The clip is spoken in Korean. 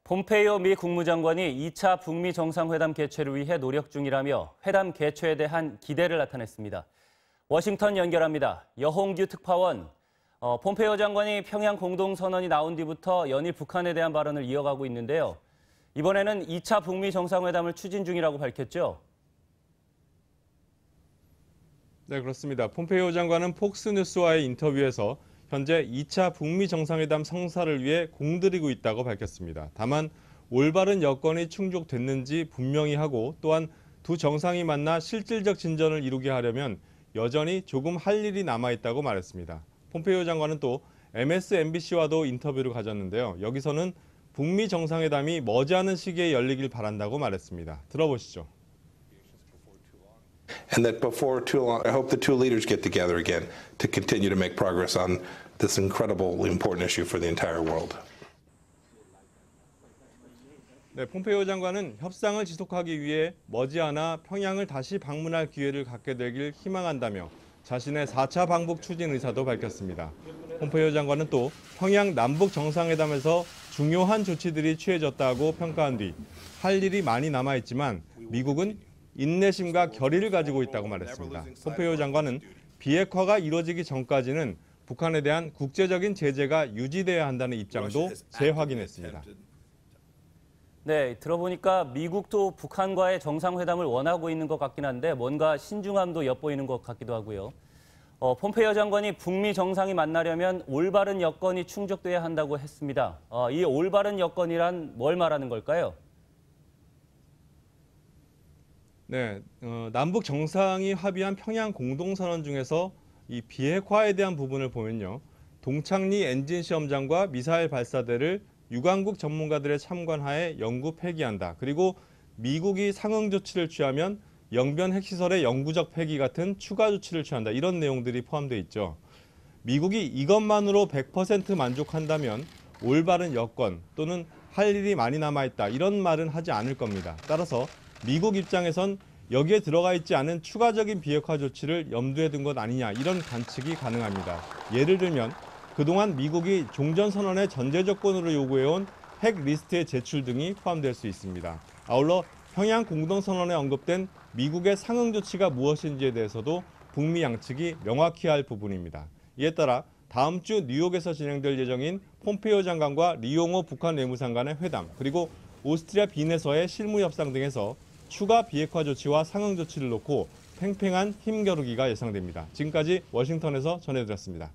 폼페이오 미 국무장관이 2차 북미 정상회담 개최를 위해 노력 중이라며 회담 개최에 대한 기대를 나타냈습니다. 워싱턴 연결합니다. 여홍규 특파원, 폼페이오 장관이 평양 공동선언이 나온 뒤부터 연일 북한에 대한 발언을 이어가고 있는데요. 이번에는 2차 북미 정상회담을 추진 중이라고 밝혔죠? 네, 그렇습니다. 폼페이오 장관은 폭스뉴스와의 인터뷰에서 현재 2차 북미 정상회담 성사를 위해 공들이고 있다고 밝혔습니다. 다만 올바른 여건이 충족됐는지 분명히 하고 또한 두 정상이 만나 실질적 진전을 이루게 하려면 여전히 조금 할 일이 남아있다고 말했습니다. 폼페이오 장관은 또 MSNBC와도 인터뷰를 가졌는데요. 여기서는 북미 정상회담이 머지않은 시기에 열리길 바란다고 말했습니다. 들어보시죠. And that before too long, I hope the two leaders get together again to continue to make progress on this incredibly important issue for the entire world. 네, 폼페이오 장관은 협상을 지속하기 위해 머지않아 평양을 다시 방문할 기회를 갖게 되길 희망한다며 자신의 4차 방북 추진 의사도 밝혔습니다. 폼페이오 장관은 또 평양 남북 정상회담에서 중요한 조치들이 취해졌다고 평가한 뒤 할 일이 많이 남아있지만 미국은 인내심과 결의를 가지고 있다고 말했습니다. 폼페이오 장관은 비핵화가 이루어지기 전까지는 북한에 대한 국제적인 제재가 유지돼야 한다는 입장도 재확인했습니다. 네, 들어보니까 미국도 북한과의 정상회담을 원하고 있는 것 같긴 한데 뭔가 신중함도 엿보이는 것 같기도 하고요. 폼페이오 장관이 북미 정상이 만나려면 올바른 여건이 충족돼야 한다고 했습니다. 이 올바른 여건이란 뭘 말하는 걸까요? 네, 남북 정상이 합의한 평양 공동선언 중에서 이 비핵화에 대한 부분을 보면요. 동창리 엔진 시험장과 미사일 발사대를 유관국 전문가들의 참관하에 영구 폐기한다. 그리고 미국이 상응 조치를 취하면 영변 핵시설의 영구적 폐기 같은 추가 조치를 취한다. 이런 내용들이 포함되어 있죠. 미국이 이것만으로 100% 만족한다면 올바른 여건 또는 할 일이 많이 남아있다. 이런 말은 하지 않을 겁니다. 따라서 미국 입장에선 여기에 들어가 있지 않은 추가적인 비핵화 조치를 염두에 둔 것 아니냐 이런 관측이 가능합니다. 예를 들면 그동안 미국이 종전선언의 전제 조건으로 요구해온 핵 리스트의 제출 등이 포함될 수 있습니다. 아울러 평양 공동선언에 언급된 미국의 상응 조치가 무엇인지에 대해서도 북미 양측이 명확히 할 부분입니다. 이에 따라 다음 주 뉴욕에서 진행될 예정인 폼페이오 장관과 리용호 북한 외무상관의 회담 그리고 오스트리아 빈에서의 실무 협상 등에서 추가 비핵화 조치와 상응 조치를 놓고 팽팽한 힘겨루기가 예상됩니다. 지금까지 워싱턴에서 전해드렸습니다.